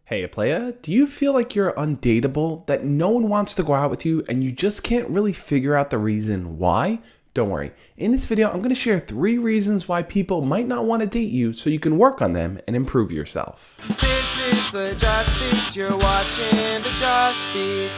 Hey playa, do you feel like you're undateable, that no one wants to go out with you and you just can't really figure out the reason why? Don't worry, in this video I'm going to share 3 reasons why people might not want to date you so you can work on them and improve yourself. This is the Josh Speaks, you're watching the Josh Speak.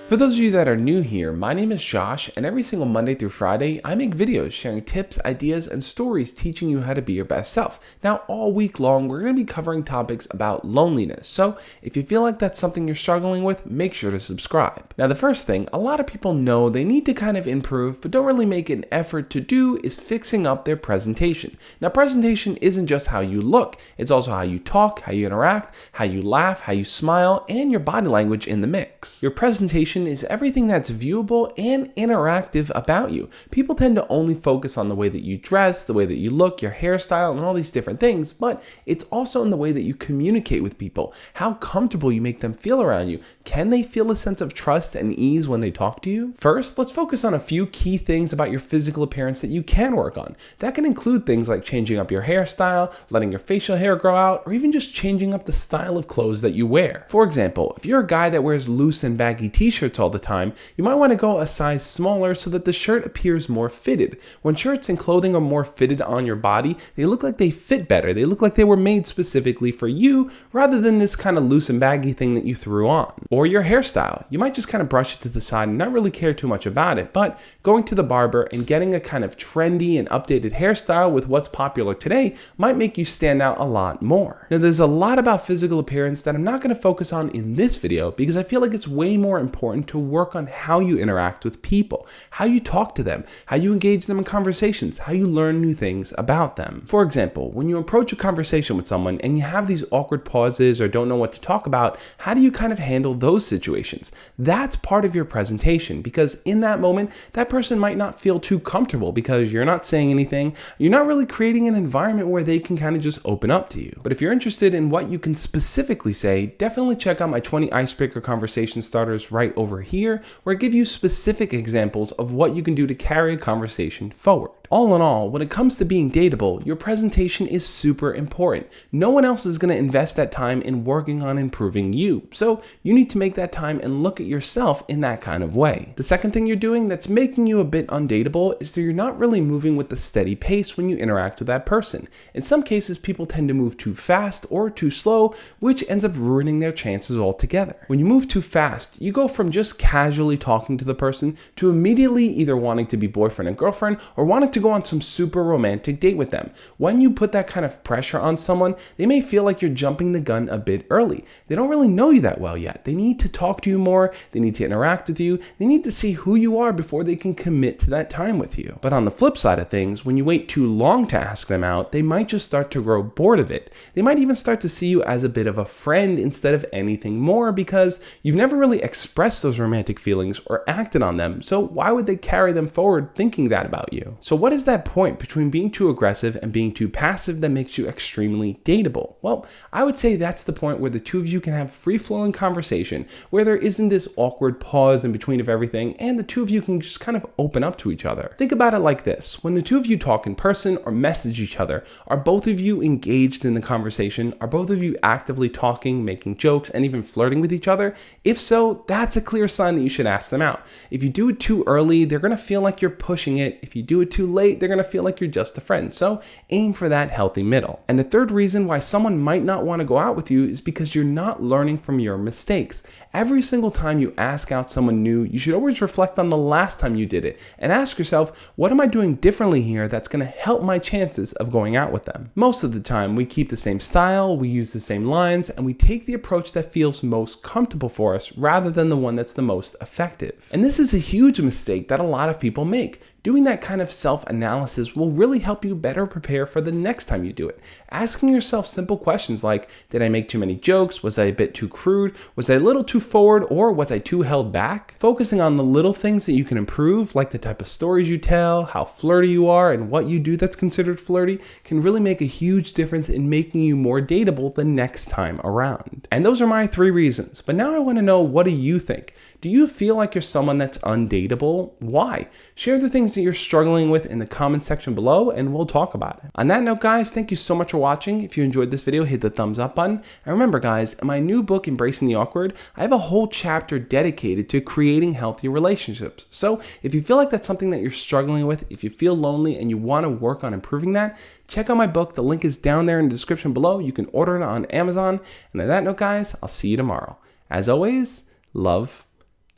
For those of you that are new here, my name is Josh, and every single Monday through Friday, I make videos sharing tips, ideas, and stories teaching you how to be your best self. Now, all week long, we're going to be covering topics about loneliness, so if you feel like that's something you're struggling with, make sure to subscribe. Now, the first thing, a lot of people know they need to kind of improve, but don't really make an effort to do is fixing up their presentation. Now, presentation isn't just how you look, it's also how you talk, how you interact, how you laugh, how you smile, and your body language in the mix. Your presentation is everything that's viewable and interactive about you. People tend to only focus on the way that you dress, the way that you look, your hairstyle, and all these different things, but it's also in the way that you communicate with people, how comfortable you make them feel around you. Can they feel a sense of trust and ease when they talk to you? First, let's focus on a few key things about your physical appearance that you can work on. That can include things like changing up your hairstyle, letting your facial hair grow out, or even just changing up the style of clothes that you wear. For example, if you're a guy that wears loose and baggy t-shirts all the time, you might want to go a size smaller so that the shirt appears more fitted. When shirts and clothing are more fitted on your body, they look like they fit better. They look like they were made specifically for you rather than this kind of loose and baggy thing that you threw on. Or your hairstyle. You might just kind of brush it to the side and not really care too much about it, but going to the barber and getting a kind of trendy and updated hairstyle with what's popular today might make you stand out a lot more. Now, there's a lot about physical appearance that I'm not going to focus on in this video because I feel like it's way more important to work on how you interact with people, how you talk to them, how you engage them in conversations, how you learn new things about them. For example, when you approach a conversation with someone and you have these awkward pauses or don't know what to talk about, how do you kind of handle those situations? That's part of your presentation because in that moment, that person might not feel too comfortable because you're not saying anything. You're not really creating an environment where they can kind of just open up to you. But if you're interested in what you can specifically say, definitely check out my 20 icebreaker conversation starters right over here, where I give you specific examples of what you can do to carry a conversation forward. All in all, when it comes to being dateable, your presentation is super important. No one else is going to invest that time in working on improving you, so you need to make that time and look at yourself in that kind of way. The second thing you're doing that's making you a bit undateable is that you're not really moving with the steady pace when you interact with that person. In some cases, people tend to move too fast or too slow, which ends up ruining their chances altogether. When you move too fast, you go from just casually talking to the person to immediately either wanting to be boyfriend and girlfriend or wanting to go on some super romantic date with them. When you put that kind of pressure on someone, they may feel like you're jumping the gun a bit early. They don't really know you that well yet. They need to talk to you more. They need to interact with you. They need to see who you are before they can commit to that time with you. But on the flip side of things, when you wait too long to ask them out, they might just start to grow bored of it. They might even start to see you as a bit of a friend instead of anything more because you've never really expressed those romantic feelings or acted on them. So why would they carry them forward thinking that about you? So what is that point between being too aggressive and being too passive that makes you extremely dateable? Well, I would say that's the point where the two of you can have free-flowing conversation, where there isn't this awkward pause in between of everything, and the two of you can just kind of open up to each other. Think about it like this. When the two of you talk in person or message each other, are both of you engaged in the conversation? Are both of you actively talking, making jokes, and even flirting with each other? If so, that's a clear sign that you should ask them out. If you do it too early, they're going to feel like you're pushing it. If you do it too late, they're going to feel like you're just a friend. So aim for that healthy middle. And the third reason why someone might not want to go out with you is because you're not learning from your mistakes. Every single time you ask out someone new, you should always reflect on the last time you did it and ask yourself, what am I doing differently here that's going to help my chances of going out with them? Most of the time, we keep the same style, we use the same lines, and we take the approach that feels most comfortable for us rather than the one that's the most effective. And this is a huge mistake that a lot of people make. Doing that kind of self-analysis will really help you better prepare for the next time you do it. Asking yourself simple questions like, did I make too many jokes? Was I a bit too crude? Was I a little too forward? Or was I too held back? Focusing on the little things that you can improve, like the type of stories you tell, how flirty you are, and what you do that's considered flirty, can really make a huge difference in making you more dateable the next time around. And those are my 3 reasons. But now I want to know, what do you think? Do you feel like you're someone that's undateable? Why? Share the things things that you're struggling with in the comment section below, and we'll talk about it. On that note, guys, thank you so much for watching. If you enjoyed this video, hit the thumbs up button. And remember, guys, in my new book, Embracing the Awkward, I have a whole chapter dedicated to creating healthy relationships. So if you feel like that's something that you're struggling with, if you feel lonely and you want to work on improving that, check out my book. The link is down there in the description below. You can order it on Amazon. And on that note, guys, I'll see you tomorrow. As always, love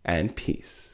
and peace.